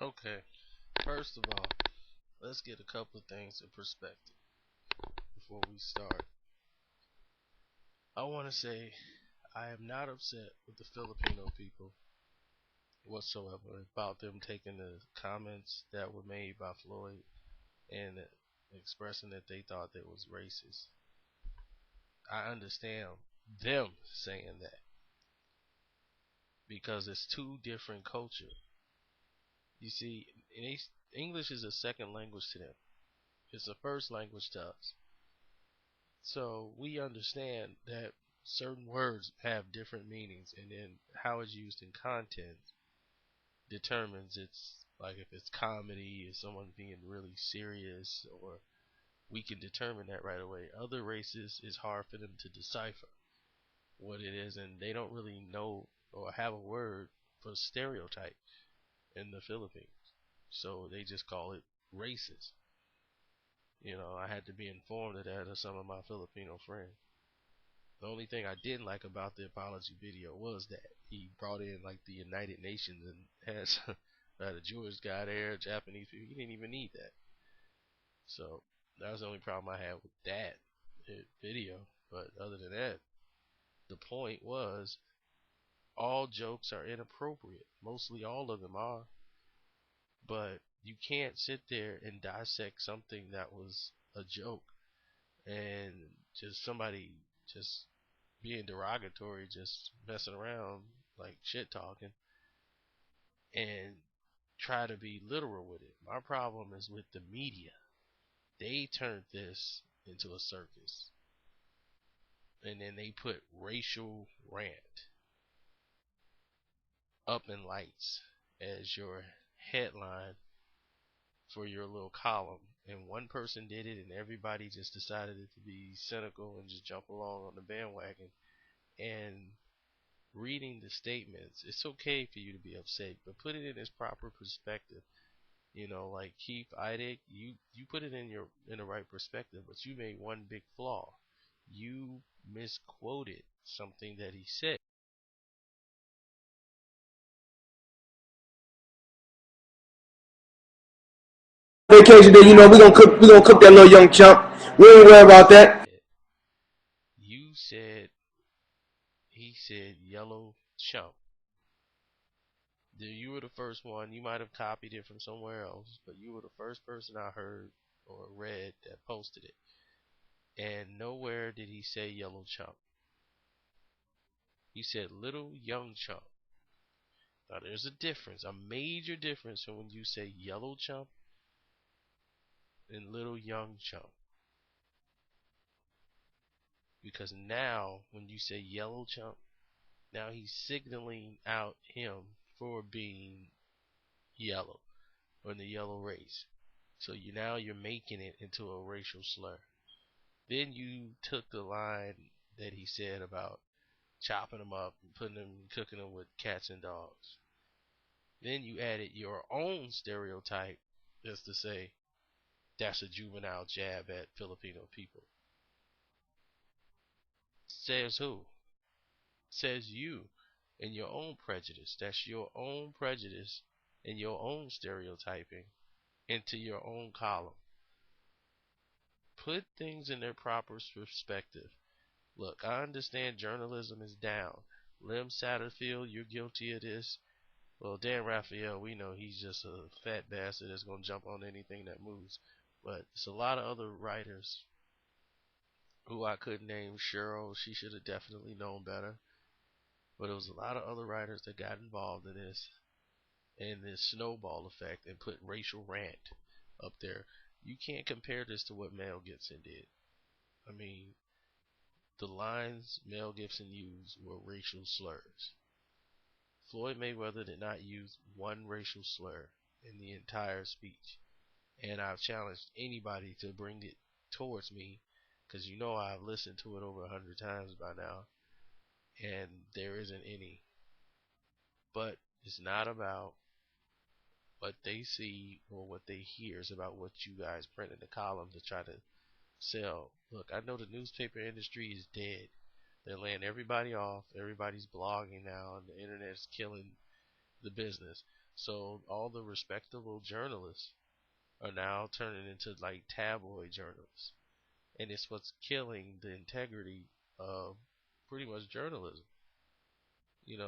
Okay, first of all, let's get a couple of things in perspective before we start. I want to say I am not upset with the Filipino people whatsoever about them taking the comments that were made by Floyd and expressing that they thought that was racist. I understand them saying that because it's two different cultures. You see, English is a second language to them. It's a first language to us. So we understand that certain words have different meanings, and then how it's used in content determines it's like if it's comedy, if someone's being really serious, or we can determine that right away. Other races, it's hard for them to decipher what it is, and they don't really know or have a word for stereotype in the Philippines. So they just call it racist. I had to be informed of that of some of my Filipino friends. The only thing I didn't like about the apology video was that he brought in like the United Nations and has had a Jewish guy there, Japanese people. He didn't even need that. So that was the only problem I had with that video. But other than that, the point was all jokes are inappropriate. Mostly all of them are. But you can't sit there and dissect something that was a joke and just somebody just being derogatory, just messing around, like shit talking, and try to be literal with it. My problem is with the media. They turned this into a circus, and then they put racial rant up in lights as your headline for your little column. And one person did it, and everybody just decided to be cynical and just jump along on the bandwagon. And reading the statements, it's okay for you to be upset, but put it in its proper perspective. Like Keith Idek, you put it in the right perspective, but you made one big flaw. You misquoted something that he said. Vacation day, we gonna cook that little young chump. We ain't worry about that. You said he said yellow chump. You were the first one. You might have copied it from somewhere else, but you were the first person I heard or read that posted it. And nowhere did he say yellow chump. He said little young chump. Now there's a difference, a major difference from when you say yellow chump and little young chump. Because now when you say yellow chump, now he's signaling out him for being yellow or in the yellow race. So you're making it into a racial slur. Then you took the line that he said about chopping them up and putting them, cooking them with cats and dogs. Then you added your own stereotype as to say that's a juvenile jab at Filipino people. Says who? Says you and your own prejudice. That's your own prejudice and your own stereotyping into your own column. Put things in their proper perspective. Look, I understand journalism is down. Lim Satterfield, you're guilty of this. Well, Dan Raphael, we know he's just a fat bastard that's going to jump on anything that moves. But there's a lot of other writers who I couldn't name. Cheryl, she should have definitely known better. But there was a lot of other writers that got involved in this and this snowball effect and put racial rant up there. You can't compare this to what Mel Gibson did. I mean, the lines Mel Gibson used were racial slurs. Floyd Mayweather did not use one racial slur in the entire speech. And I've challenged anybody to bring it towards me because I've listened to it over 100 times by now, and there isn't any. But it's not about what they see or what they hear. It's about what you guys print in the column to try to sell. Look, I know the newspaper industry is dead. They're laying everybody off. Everybody's blogging now, and the internet is killing the business. So all the respectable journalists are now turning into like tabloid journalists, and it's what's killing the integrity of pretty much journalism.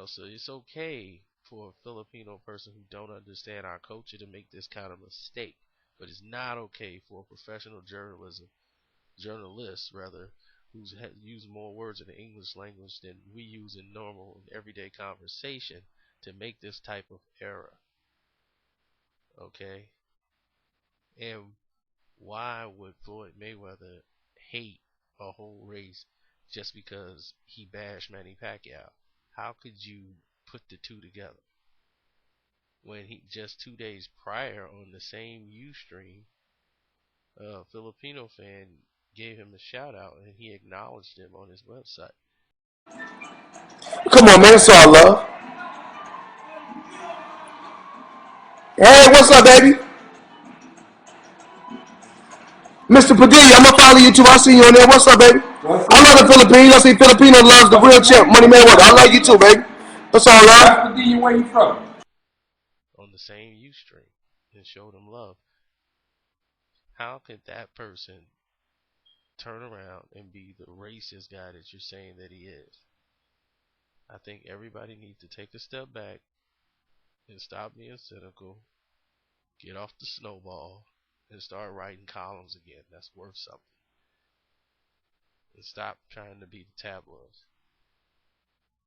So it's okay for a Filipino person who don't understand our culture to make this kind of mistake, but it's not okay for a professional journalist rather, who's used more words in the English language than we use in normal everyday conversation to make this type of error. Okay, and why would Floyd Mayweather hate a whole race just because he bashed Manny Pacquiao? How could you put the two together when he just 2 days prior on the same Ustream, a Filipino fan gave him a shout out and he acknowledged him on his website? Come on, man. It's all love. Hey, what's up, baby? Mr. Padilla, I'm gonna follow you too. I see you on there. What's up, baby? I love the Philippines. I see Filipino loves the real champ, Money Mayweather. I love you too, baby. What's all love? Padilla, where you from? On the same Ustream and showed him love. How could that person turn around and be the racist guy that you're saying that he is? I think everybody needs to take a step back and stop being cynical, get off the snowball, and start writing columns again. That's worth something. And stop trying to be the tabloids.